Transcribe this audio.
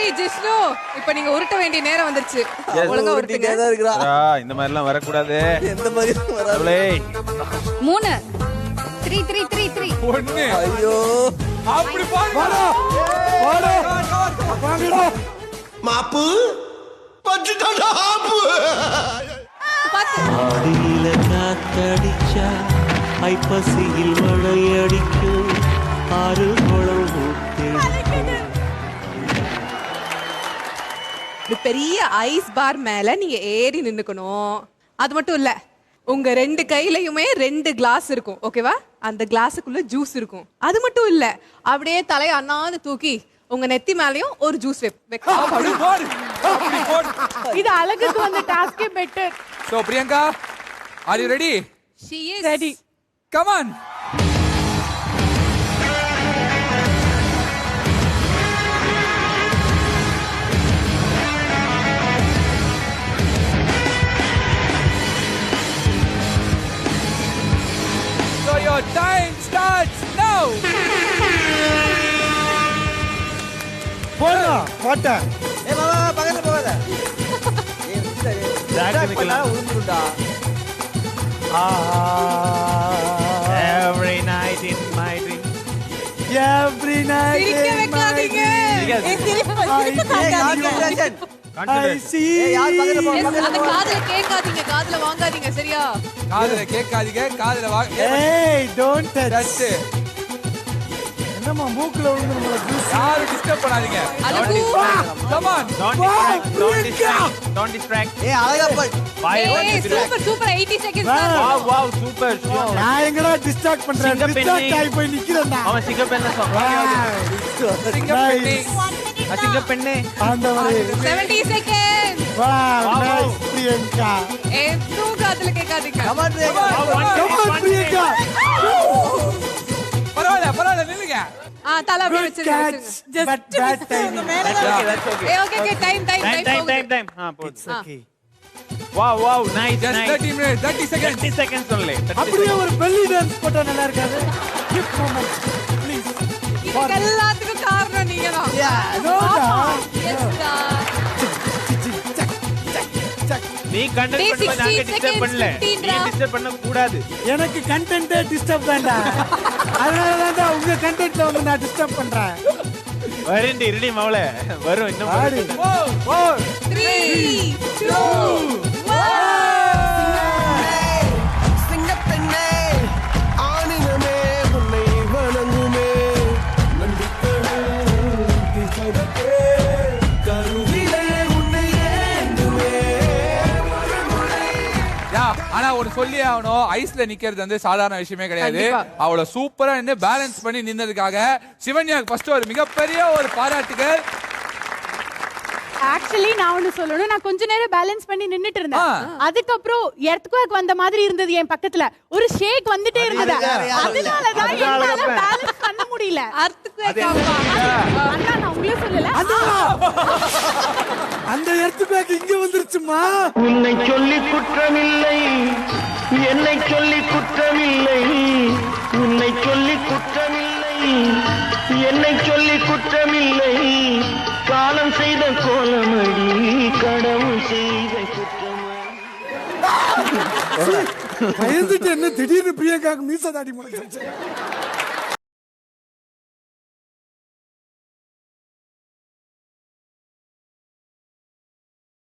சரி ஜிஷ்ணு, இப்ப நீங்க உருட்ட வேண்டிய நேரம் வந்துருச்சு. ஒழுங்கா உருட்டுங்க. இந்த மாதிரி எல்லாம் வரக்கூடாது. எந்த மாதிரி வராது. 3 3 3 3 3 1 ஐயோ அப்படி பாரு. மாப்பு பஞ்சுடா ஆப்பு. ஆடியில காத்தடிச்சா ஐப்பசியில் மழை அடிக்கும் ஆறு குளம் ஒரு பெரிய ஐஸ் பார் மேல நீங்க ஏறி நின்னுக்கணும். அது மட்டும் இல்ல, உங்க 2 கையிலயுமே 2 கிளாஸ் இருக்கும். ஓகேவா? அந்த கிளாஸுக்குள்ள ஜூஸ் இருக்கும். அது மட்டும் இல்ல, அப்படியே தலையை அண்ணாந்து தூக்கி உங்க நெத்தி மேலயும் ஒரு ஜூஸ் இது அழகுக்கு வந்த டாஸ்கே better. So Priyanka, are you ready? She is ready. Come on. So your time starts now. போட்டா ஏய் மாமா பக்கத்துல போகாத. உளுந்துடா. Every night in my dream. Every night சிரிக்க வைக்காதீங்க. I see. யார் பக்கத்துல Yes, போகாத. அந்த காதுல கேட்காதீங்க, காதுல வாங்காதீங்க. சரியா? காதுல கேட்காதீங்க, காதுல வாங்க. ஏய் don't touch. Touch. என்னம்மா மூக்குல விழுந்துருமா ஜூஸ். யாரும் டிஸ்டர்ப் பண்ணாதீங்க. அழகு. Come on. Don't distract. ஏய் அழகா பாரு. ஏய் சூப்பர் 80 seconds. Wow, super. நான் எங்கடா டிஸ்ட்ராக்ட் பண்றேன். டிஸ்ட்ராக்ட் ஆகி போய் நிக்கிறேன்டா. அவன் சிங்கப்பெண்ண சிங்கப்பெண்ணே. அந்த மாதிரி 70 seconds. Wow nice Priyanka. எதுவும் காதுல கேட்காதீங்க. Come on Priyanka. பரவாயில்ல நில்லுங்க. தலை அப்படியே வச்சிருங்க. Just bad timing. That's okay. Okay time. போடு. Okay. Wow, nice. Just 30 minutes, 30 seconds. 30 seconds only. அப்படியே ஒரு பெல்லி டான்ஸ் போட்டா நல்லா இருக்காது. Give moment please. இதுக்கு எல்லாத்துக்கும் காரணம் நீங்க தான். நோடா. எஸ்டா. நீ கண்டென்ட் பண்ண நாங்க டிஸ்டர்ப் பண்ணல. நீ டிஸ்டர்ப் பண்ண கூடாது. எனக்கு கண்டென்ட்டே டிஸ்டர்ப் தான்டா. அதனால தான் உங்க கண்டென்ட்ல வந்து நான் டிஸ்டர்ப் பண்றேன். வரேன்டி ரெடி மவளே. வரும் இன்னும். 4 3 2 1. சிங்கப்பெண்ணே ஆனினமே உன்னை வணங்குமே நம்பிக்கையே திசைதே கருவிலே உன்னை ஏந்துமே. ஆனா ஒரு சொல்லி ஆகணும், ஐஸ்ல நிக்கிறது வந்து சாதாரண விஷயமே கிடையாது. அவளை சூப்பரா நின்று பேலன்ஸ் பண்ணி நின்னதுக்காக சிவன்யாக்கு ஃபர்ஸ்ட் ஒரு மிகப்பெரிய ஒரு பாராட்டுகள். ஆக்சுவலி நான் ஒன்னு சொல்லணும், நான் கொஞ்ச நேரம் பேலன்ஸ் பண்ணி நின்னுட்டு இருந்தேன். அதுக்கப்புறம் எர்த்குவேக் வந்த மாதிரி இருந்தது என் பக்கத்துல. ஒரு ஷேக் வந்துட்டே இருந்தது. அதனால தான் என்னால பேலன்ஸ் பண்ண முடியல. எர்த்குவேக் அண்ணா நான் உங்களே சொல்லல. அந்த எர்த்குவேக் இங்க வந்துருச்சுமா. உன்னை சொல்லி குற்றமில்லை, என்னை சொல்லி குற்றமில்லை, உன்னை சொல்லி குற்றமில்லை, என்னை சொல்லி குற்றமில்லை, காலம் செய்த கோலமடி கடவுள் செய்த குற்றமடி. பயந்துட்டு என்ன திடீர்னு பிரியங்காக்கு மீச தாடி முளைச்சிருச்சு.